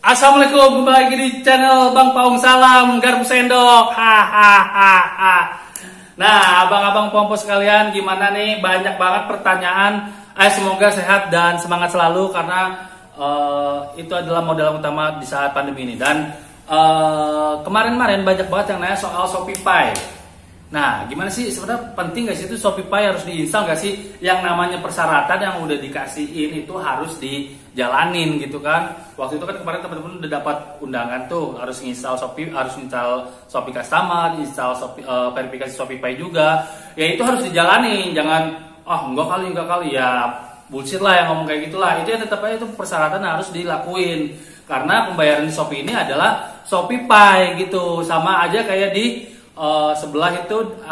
Assalamualaikum, kembali lagi di channel Bang Paung. Salam garpu sendok. Hahaha. Nah, abang-abang pompos sekalian, gimana nih? Banyak banget pertanyaan. Semoga sehat dan semangat selalu karena itu adalah modal utama di saat pandemi ini. Dan kemarin-kemarin banyak banget yang nanya soal Shopify. Nah, gimana sih sebenarnya penting gak sih itu Shopify harus diinstal gak sih? Yang namanya persyaratan yang udah dikasihin itu harus dijalanin gitu kan. Waktu itu kan kemarin teman-teman udah dapat undangan tuh harus install Shopee, harus install Shopee Customer, install verifikasi Shopify juga. Ya itu harus dijalanin, jangan enggak kali ya bullshit lah yang ngomong kayak gitulah. Itu ya tetap aja itu persyaratan harus dilakuin. Karena pembayaran di Shopee ini adalah Shopify gitu. Sama aja kayak di sebelah itu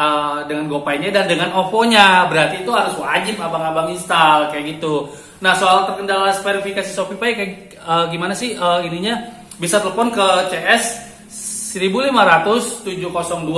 dengan GoPay-nya dan dengan OVO-nya, berarti itu harus wajib abang-abang install kayak gitu. Nah, soal terkendala verifikasi Shopify kayak gimana sih ininya? Bisa telepon ke CS 1500702.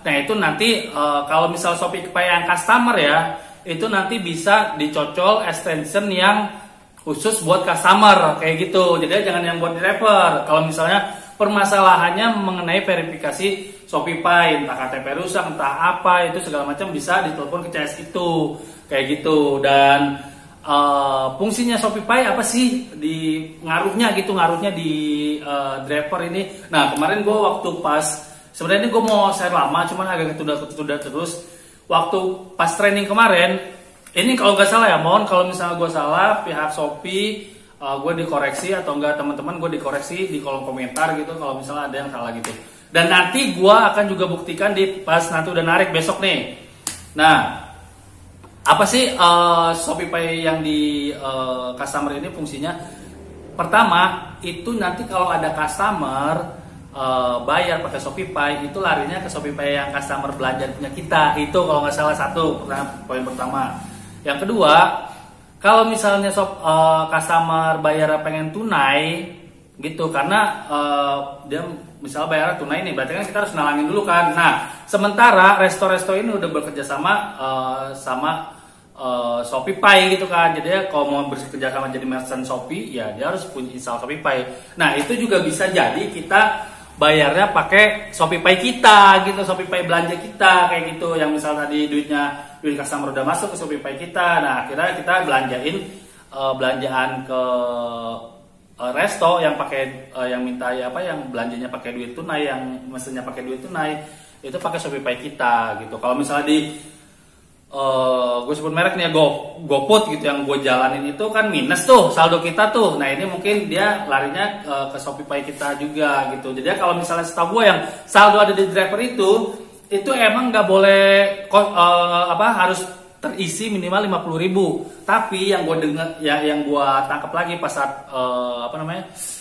Nah, itu nanti kalau misal Shopify yang customer ya, itu nanti bisa dicocol extension yang khusus buat customer kayak gitu. Jadi jangan yang buat driver. Kalau misalnya permasalahannya mengenai verifikasi Shopify, entah KTP rusak, entah apa, itu segala macam bisa ditelepon ke CS itu kayak gitu. Dan fungsinya Shopify apa sih di ngaruhnya di driver ini. Nah, kemarin gue waktu pas sebenarnya gue mau share lama, cuman agak ketunda terus. Waktu pas training kemarin, ini kalau nggak salah ya, mohon kalau misalnya gue salah, pihak Shopee gue dikoreksi atau enggak teman-teman gue dikoreksi di kolom komentar gitu kalau misalnya ada yang salah gitu. Dan nanti gue akan juga buktikan di pas nanti udah narik besok nih. Nah, apa sih Shopify yang di customer ini fungsinya? Pertama, itu nanti kalau ada customer bayar pakai Shopify, itu larinya ke Shopify yang customer belanja punya kita. Itu kalau nggak salah satu poin pertama. Yang kedua, kalau misalnya customer bayar pengen tunai gitu, karena dia misalnya bayar tunai nih, berarti kan kita harus nalangin dulu kan. Nah, sementara resto-resto ini udah bekerja sama sama Shopify gitu kan. Jadi kalau mau bekerja sama jadi merchant Shopee, ya dia harus punya install Shopify. Nah, itu juga bisa jadi kita bayarnya pakai Shopify kita gitu, Shopify belanja kita kayak gitu. Yang misal tadi duit customer udah masuk ke Shopify kita, nah akhirnya kita belanjain belanjaan ke resto yang pakai yang minta yang belanjanya pakai duit tunai, yang mestinya pakai duit tunai itu pakai Shopify kita gitu. Kalau misalnya di gue sebut merek nih ya, GoFood gitu yang gue jalanin itu kan minus tuh saldo kita tuh. Nah, ini mungkin dia larinya ke Shopify kita juga gitu. Jadi kalau misalnya setahu gue yang saldo ada di driver itu emang nggak boleh harus terisi minimal 50.000. Tapi yang gue dengar ya, yang gue tangkap lagi pas saat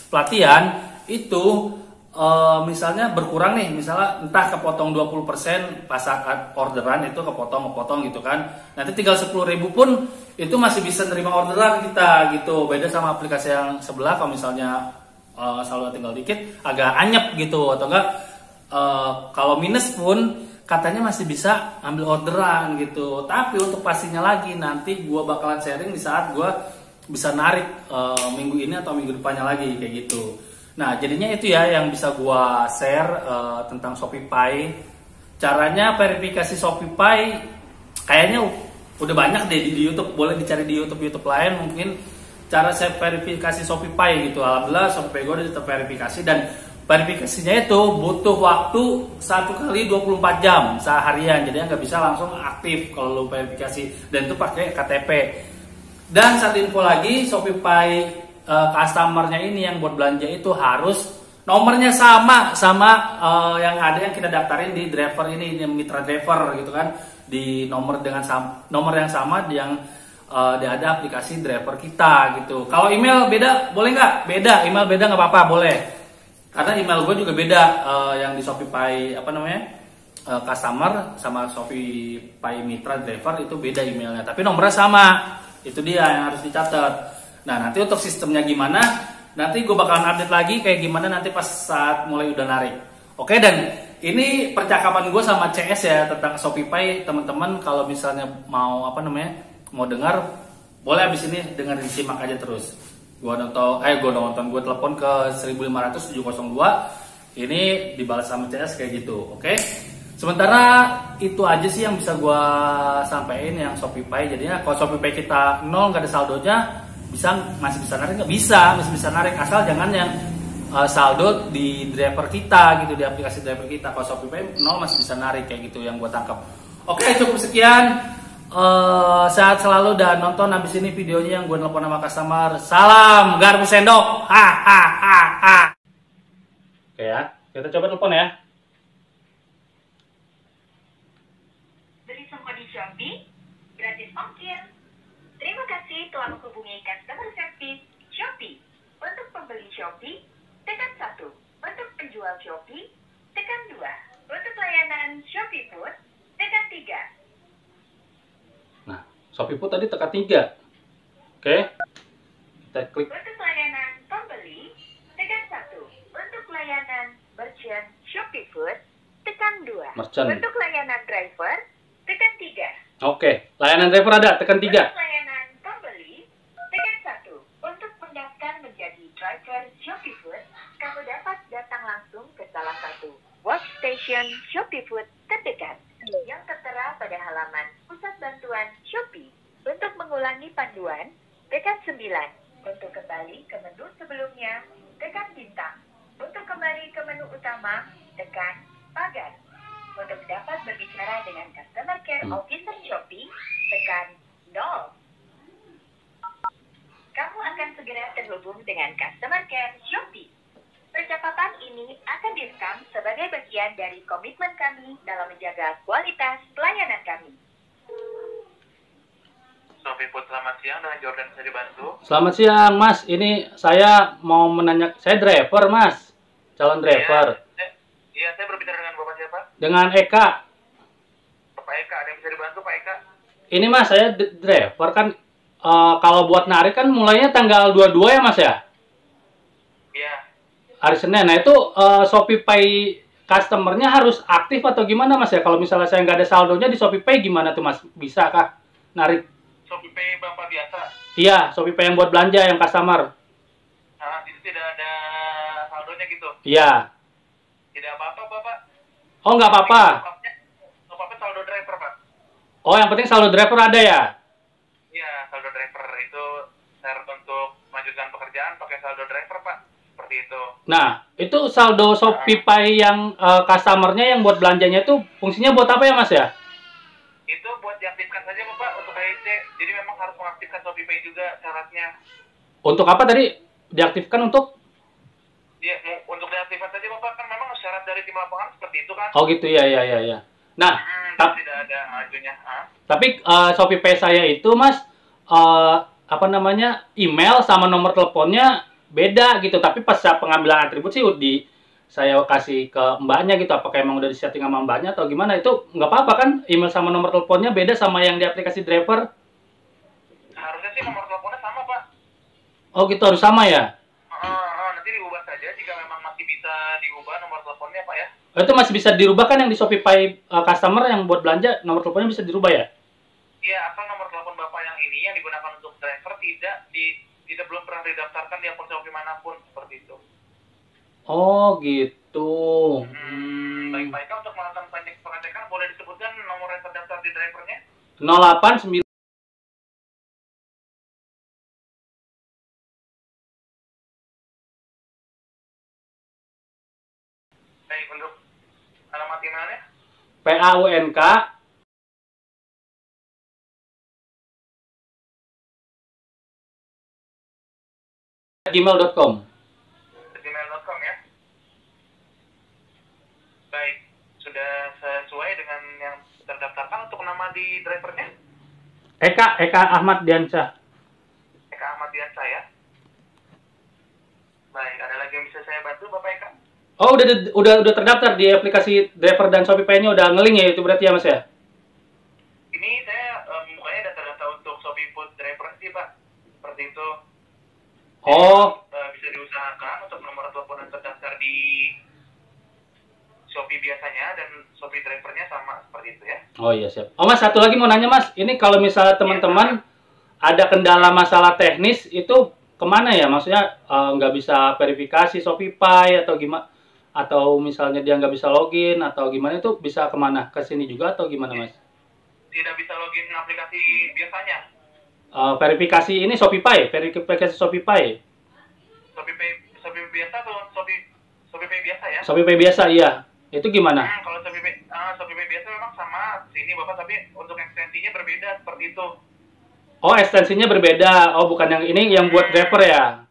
pelatihan itu misalnya berkurang nih, misalnya entah kepotong 20% pas saat orderan itu kepotong gitu kan. Nanti tinggal 10.000 pun itu masih bisa nerima orderan kita gitu. Beda sama aplikasi yang sebelah, kalau misalnya saldo tinggal dikit agak anyep gitu, atau enggak kalau minus pun katanya masih bisa ambil orderan gitu. Tapi untuk pastinya lagi nanti gue bakalan sharing di saat gue bisa narik minggu ini atau minggu depannya lagi kayak gitu. Nah, jadinya itu ya yang bisa gue share tentang Shopify. Caranya verifikasi Shopify kayaknya udah banyak deh di YouTube. Boleh dicari di YouTube lain mungkin cara saya verifikasi Shopify gitu. Alhamdulillah Shopify gue udah terverifikasi, dan verifikasinya itu butuh waktu 1 kali 24 jam seharian. Jadi nggak bisa langsung aktif kalau lo verifikasi, dan itu pakai KTP. Dan satu info lagi, Shopify customernya ini yang buat belanja itu harus nomornya sama yang ada yang kita daftarin di driver ini, mitra driver gitu kan, di nomor nomor yang sama yang ada aplikasi driver kita gitu. Kalau email beda boleh nggak? Beda, email beda nggak apa-apa, boleh. Karena email gue juga beda, yang di Shopify customer sama Shopify mitra driver itu beda emailnya, tapi nomornya sama. Itu dia yang harus dicatat. Nah, nanti untuk sistemnya gimana, nanti gue bakalan update lagi kayak gimana nanti pas saat mulai udah narik. Oke, dan ini percakapan gue sama CS ya tentang Shopify. Teman-teman kalau misalnya mau mau dengar, boleh abis ini dengerin, simak aja terus. gue telepon ke 1.500.702, ini dibalas sama CS kayak gitu. Oke. Sementara itu aja sih yang bisa gue sampaikan yang ShopeePay. Jadinya kalau ShopeePay kita nol, nggak ada saldonya, masih bisa narik, nggak bisa, masih bisa narik, asal jangan yang saldo di driver kita gitu, di aplikasi driver kita. Kalau ShopeePay nol masih bisa narik kayak gitu yang gue tangkap. Oke, cukup sekian. Sehat selalu dan nonton habis ini videonya yang gue nelfon sama customer. Salam garpu sendok. Ha. Oke ya, kita coba telepon ya. Beli semua di Shopee, gratis ongkir. Terima kasih telah menghubungi customer service Shopee. Untuk pembeli Shopee, tekan 1. Untuk penjual Shopee, tekan 2. Untuk layanan Shopee Food, tekan 3. Nah, Shopee Food tadi tekan 3. Oke. Kita klik. Untuk layanan pembeli, tekan 1. Untuk layanan merchant Shopee Food, tekan 2. Merchant. Untuk layanan driver, tekan 3. Oke, layanan driver ada, tekan 3. Untuk layanan pembeli, tekan 1. Untuk mendaftar menjadi driver Shopee Food, kamu dapat datang langsung ke salah satu workstation Shopee Food terdekat yang tertera pada halaman Pusat Bantuan Shopee. Untuk mengulangi panduan, tekan 9. Untuk kembali ke menu sebelumnya, tekan bintang. Untuk kembali ke menu utama, tekan pagar. Untuk dapat berbicara dengan Customer Care Officer Shopee, tekan 0. Kamu akan segera terhubung dengan Customer Care Shopee. Percakapan ini akan direkam sebagai bagian dari komitmen kami dalam menjaga kualitas pelayanan kami. Shopee Food, selamat siang, dengan Jordan bisa dibantu? Selamat siang, Mas. Ini saya mau menanya, saya driver, Mas. Calon driver. Iya, saya berbicara dengan Bapak siapa? Dengan Eka. Bapak Eka, ada yang bisa dibantu Pak Eka? Ini Mas, saya driver kan kalau buat narik kan mulainya tanggal 22 ya, Mas ya? Iya. Hari Senin. Nah, itu ShopeePay customernya harus aktif atau gimana, Mas ya? Kalau misalnya saya nggak ada saldonya di ShopeePay gimana tuh, Mas? Bisa kah narik? ShopeePay Bapak biasa? Iya, ShopeePay yang buat belanja, yang customer. Nah, itu tidak ada saldonya gitu? Iya. Tidak apa-apa, Bapak? Oh, nggak apa-apa. Bapak saldo driver, Pak? Oh, yang penting saldo driver ada ya? Iya, saldo driver itu syarat untuk melanjutkan pekerjaan pakai saldo driver, Pak. Seperti itu. Nah, itu saldo ShopeePay yang customernya yang buat belanjanya itu fungsinya buat apa ya, Mas ya? Itu buat diaktifkan saja, Bapak, untuk HIC. Jadi memang harus mengaktifkan ShopeePay juga syaratnya. Untuk apa tadi? Diaktifkan untuk? Ya, untuk diaktifkan saja, Bapak, kan memang syarat dari tim lapangan seperti itu kan? Oh gitu, ya. Nah, tidak ada ajunya. tapi ShopeePay saya itu, Mas, apa namanya, email sama nomor teleponnya beda gitu. Tapi pas pengambilan atribut sih saya kasih ke mbaknya gitu. Apakah emang udah disetting sama mbaknya atau gimana? Itu nggak apa-apa kan? Email sama nomor teleponnya beda sama yang di aplikasi driver? Harusnya sih nomor teleponnya sama, Pak. Oh gitu, harus sama ya? Nanti diubah saja jika memang masih bisa diubah nomor teleponnya, Pak ya. Oh, itu masih bisa dirubah kan yang di ShopeePay customer yang buat belanja, nomor teleponnya bisa dirubah ya? Iya, asal nomor telepon Bapak yang ini yang digunakan untuk driver tidak belum pernah didaftarkan di akun Shopee manapun, seperti itu. Oh gitu. Baik, Pak Eka, untuk melakukan pengecekan boleh disebutkan nomor yang terdaftar di drivernya? 089. Baik, untuk alamat emailnya? PAUNK gmail.com. gmail.com ya. Baik, sudah sesuai dengan yang terdaftarkan untuk nama di drivernya? Eka Ahmad Diansyah. Eka Ahmad Diansyah ya. Baik, ada lagi yang bisa saya bantu, Bapak Eka? Oh, udah terdaftar di aplikasi driver dan ShopeePay-nya udah ngeling ya itu berarti ya, Mas ya? Ini saya mukanya data-data untuk Shopee Food driver sih, Pak. Seperti itu. Oh, Bisa diusahakan untuk nomor telepon yang terdaftar di Shopee biasanya dan Shopee drivernya sama seperti itu ya. oh iya siap. Oh Mas, satu lagi mau nanya Mas, ini kalau misalnya teman-teman ada kendala masalah teknis itu kemana ya? Maksudnya nggak bisa verifikasi Shopify atau gimana? Atau misalnya dia nggak bisa login atau gimana itu bisa kemana? Ke sini juga atau gimana Mas? Tidak bisa login aplikasi biasanya. Verifikasi ini Shopify, verifikasi Shopify. Shopee biasa atau Shopee Pay biasa ya? Shopify biasa, iya. Itu gimana? Kalau Shopee Pay biasa memang sama sini Bapak, tapi untuk ekstensinya berbeda seperti itu. Oh, ekstensinya berbeda. Oh, bukan yang ini yang buat driver ya?